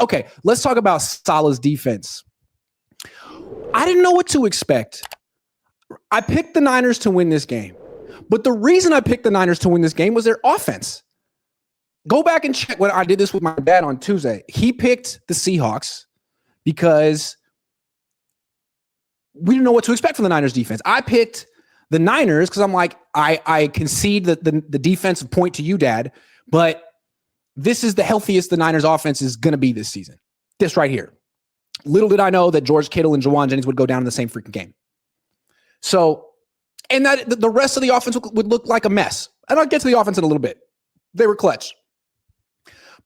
Okay, let's talk about Salah's defense. I didn't know what to expect. I picked the Niners to win this game. But the reason I picked the Niners to win this game was their offense. Go back and check when I did this with my dad on Tuesday. He picked the Seahawks because we didn't know what to expect from the Niners defense. I picked the Niners because I'm like, I concede the defensive point to you, Dad, but this is the healthiest the Niners offense is going to be this season. This right here. Little did I know that George Kittle and Jawan Jennings would go down in the same freaking game. So, and that the rest of the offense would look like a mess. And I'll get to the offense in a little bit. They were clutch.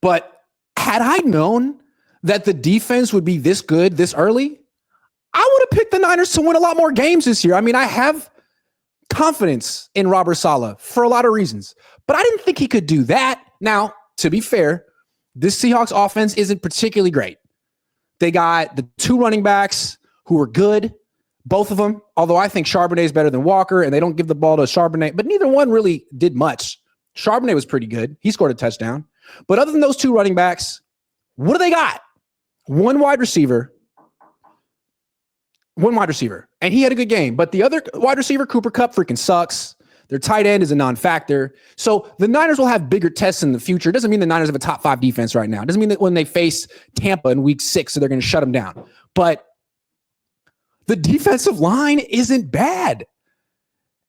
But had I known that the defense would be this good this early, I would have picked the Niners to win a lot more games this year. I mean, I have confidence in Robert Saleh for a lot of reasons, but I didn't think he could do that. Now, to be fair, this Seahawks offense isn't particularly great. They got the two running backs who are good, both of them, although I think Charbonnet is better than Walker, and they don't give the ball to Charbonnet, but neither one really did much. Charbonnet was pretty good. He scored a touchdown. But other than those two running backs, what do they got? One wide receiver, and he had a good game. But the other wide receiver, Cooper Kupp, freaking sucks. Their tight end is a non-factor. So the Niners will have bigger tests in the future. It doesn't mean the Niners have a top 5 defense right now. It doesn't mean that when they face Tampa in week 6, so they're going to shut them down. But the defensive line isn't bad.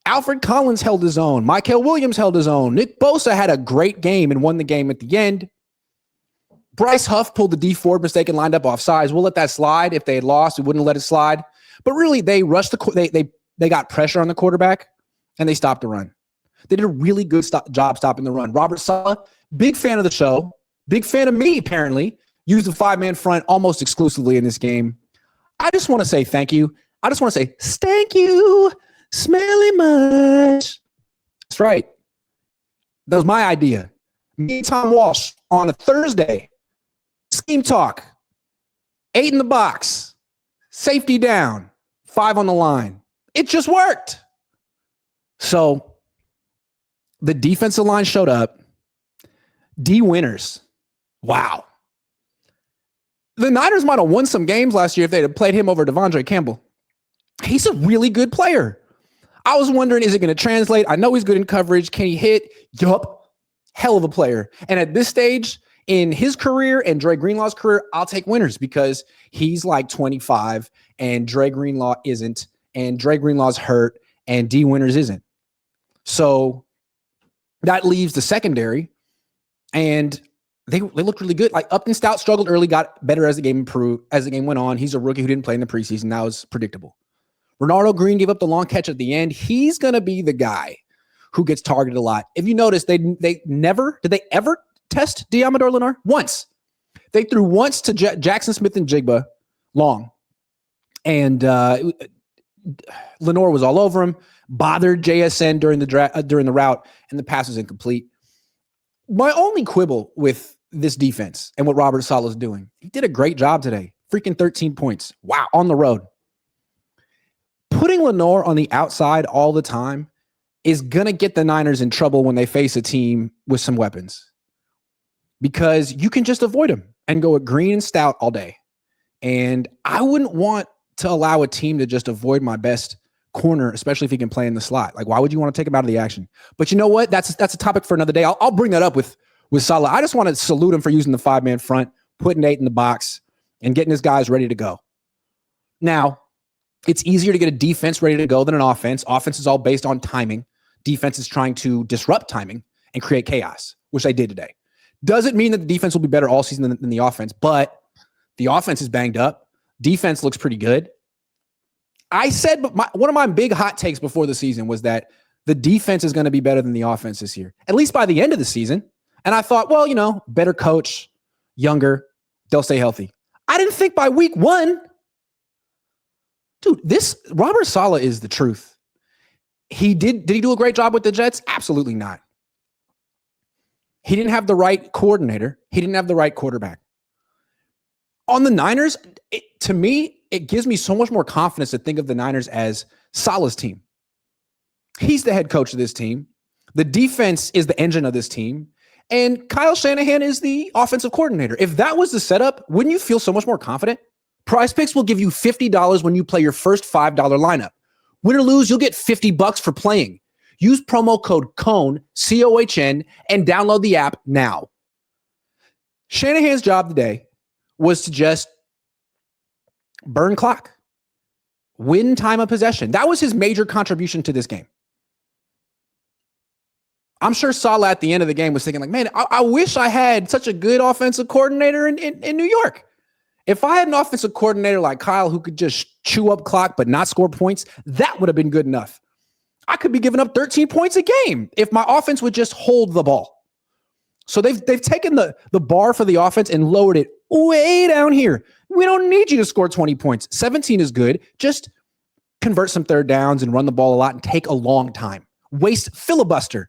Alfred Collins held his own. Mykel Williams held his own. Nick Bosa had a great game and won the game at the end. Bryce Huff pulled the D Ford mistake and lined up offsides. We'll let that slide. If they had lost, we wouldn't let it slide. But really, they rushed they got pressure on the quarterback, and they stopped the run. They did a really good job stopping the run. Robert Saleh, big fan of the show, big fan of me, apparently, used the 5-man front almost exclusively in this game. I just want to say thank you. I just want to say, stank you, smelly much. That's right. That was my idea. Me and Tom Walsh on a Thursday. Scheme talk. 8 in the box. Safety down. 5 on the line. It just worked. So the defensive line showed up. D winners. Wow. The Niners might have won some games last year if they'd have played him over Devondre Campbell. He's a really good player. I was wondering, is it going to translate? I know he's good in coverage. Can he hit? Yup. Hell of a player. And at this stage in his career and Dre Greenlaw's career, I'll take winners because he's like 25 and Dre Greenlaw isn't. And Dre Greenlaw's hurt and D Winters isn't. So that leaves the secondary. And they looked really good. Like Upton Stout struggled early, got better as the game improved, as the game went on. He's a rookie who didn't play in the preseason. That was predictable. Ronaldo Green gave up the long catch at the end. He's going to be the guy who gets targeted a lot. If you notice, did they ever test Deommodore Lenoir? Once. They threw once to Jackson Smith and Jigba long. And Lenoir was all over him, bothered JSN during the route, and the pass was incomplete. My only quibble with this defense and what Robert Saleh is doing, he did a great job today. Freaking 13 points. Wow, on the road. Putting Lenoir on the outside all the time is going to get the Niners in trouble when they face a team with some weapons. Because you can just avoid him and go with Green and Stout all day. And I wouldn't want to allow a team to just avoid my best corner, especially if he can play in the slot. Like, why would you want to take him out of the action? But you know what? That's a topic for another day. I'll bring that up with Saleh. I just want to salute him for using the 5-man front, putting 8 in the box, and getting his guys ready to go. Now, it's easier to get a defense ready to go than an offense. Offense is all based on timing. Defense is trying to disrupt timing and create chaos, which they did today. Doesn't mean that the defense will be better all season than the offense, but the offense is banged up. Defense looks pretty good. I said, but one of my big hot takes before the season was that the defense is going to be better than the offense this year, at least by the end of the season. And I thought, well, better coach, younger, they'll stay healthy. I didn't think by week 1. Dude, this Robert Saleh is the truth. Did he do a great job with the Jets? Absolutely not. He didn't have the right coordinator. He didn't have the right quarterback. On the Niners, to me, it gives me so much more confidence to think of the Niners as Saleh's team. He's the head coach of this team. The defense is the engine of this team. And Kyle Shanahan is the offensive coordinator. If that was the setup, wouldn't you feel so much more confident? Prize Picks will give you $50 when you play your first $5 lineup. Win or lose, you'll get $50 for playing. Use promo code Cohn, C-O-H-N, and download the app now. Shanahan's job today was to just burn clock, win time of possession. That was his major contribution to this game. I'm sure Saleh at the end of the game was thinking like, man, I wish I had such a good offensive coordinator in New York. If I had an offensive coordinator like Kyle who could just chew up clock but not score points, that would have been good enough. I could be giving up 13 points a game if my offense would just hold the ball. So they've taken the bar for the offense and lowered it way down here. We don't need you to score 20 points. 17 is good. Just convert some third downs and run the ball a lot and take a long time. Filibuster.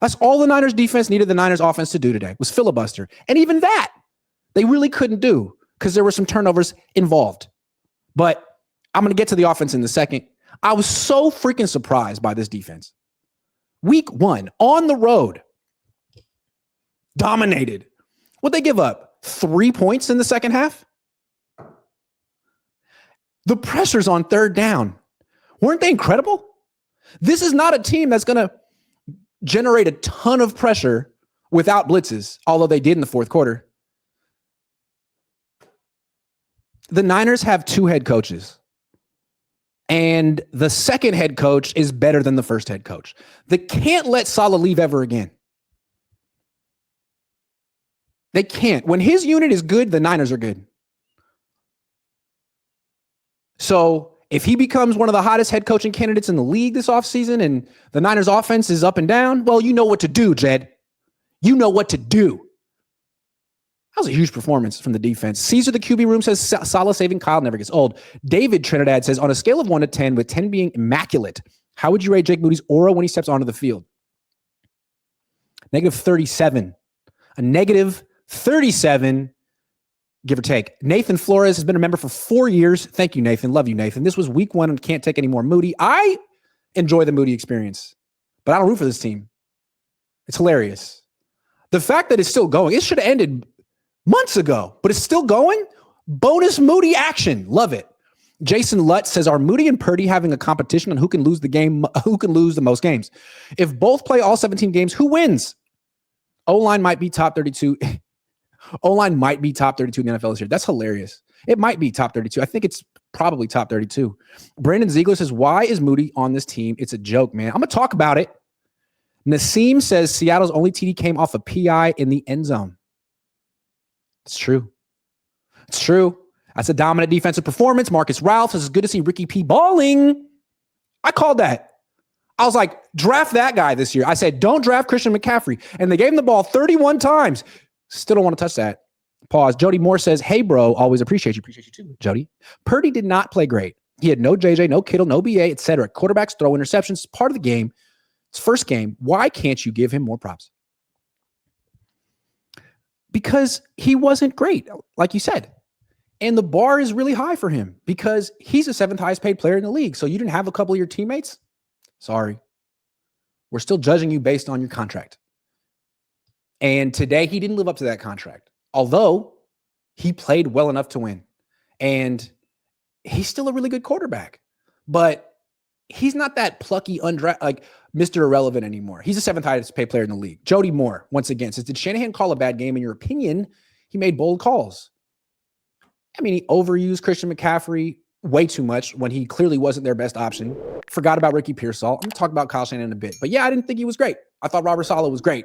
That's all the Niners defense needed the Niners offense to do today was filibuster. And even that, they really couldn't do because there were some turnovers involved. But I'm going to get to the offense in a second. I was so freaking surprised by this defense. Week 1, on the road, dominated. What'd they give up? 3 points in the second half? The pressures on third down. Weren't they incredible? This is not a team that's going to generate a ton of pressure without blitzes, although they did in the fourth quarter. The Niners have 2 head coaches, and the second head coach is better than the first head coach. They can't let Saleh leave ever again. They can't. When his unit is good, the Niners are good. So if he becomes one of the hottest head coaching candidates in the league this offseason and the Niners offense is up and down, well, you know what to do, Jed. You know what to do. That was a huge performance from the defense. Caesar, the QB room, says Saleh saving Kyle never gets old. David Trinidad says, on a scale of 1 to 10, with 10 being immaculate, how would you rate Jake Moody's aura when he steps onto the field? -37. A -37, give or take. Nathan Flores has been a member for 4 years. Thank you, Nathan. Love you, Nathan. This was week 1 and can't take any more Moody. I enjoy the Moody experience, but I don't root for this team. It's hilarious. The fact that it's still going, it should have ended months ago, but it's still going. Bonus Moody action. Love it. Jason Lutz says, are Moody and Purdy having a competition on who can lose the most games? If both play all 17 games, who wins? O-line might be top 32. O-line might be top 32 in the NFL this year. That's hilarious. It might be top 32. I think it's probably top 32. Brandon Ziegler says, why is Moody on this team? It's a joke, man. I'm going to talk about it. Nassim says Seattle's only TD came off a PI in the end zone. It's true. It's true. That's a dominant defensive performance. Marcus Ralph says, it's good to see Ricky P balling. I called that. I was like, draft that guy this year. I said, don't draft Christian McCaffrey. And they gave him the ball 31 times. Still don't want to touch that. Pause. Jody Moore says, hey, bro, always appreciate you. Appreciate you too, Jody. Purdy did not play great. He had no JJ, no Kittle, no BA, etc. Quarterbacks throw interceptions. Part of the game. It's first game. Why can't you give him more props? Because he wasn't great, like you said. And the bar is really high for him because he's the 7th highest paid player in the league. So you didn't have a couple of your teammates? Sorry. We're still judging you based on your contract. And today he didn't live up to that contract, although he played well enough to win. And he's still a really good quarterback, but he's not that plucky, like Mr. Irrelevant anymore. He's the 7th highest paid player in the league. Jody Moore, once again, says, did Shanahan call a bad game? In your opinion, he made bold calls. I mean, he overused Christian McCaffrey way too much when he clearly wasn't their best option. Forgot about Ricky Pearsall. I'm going to talk about Kyle Shanahan in a bit. But yeah, I didn't think he was great. I thought Robert Saleh was great.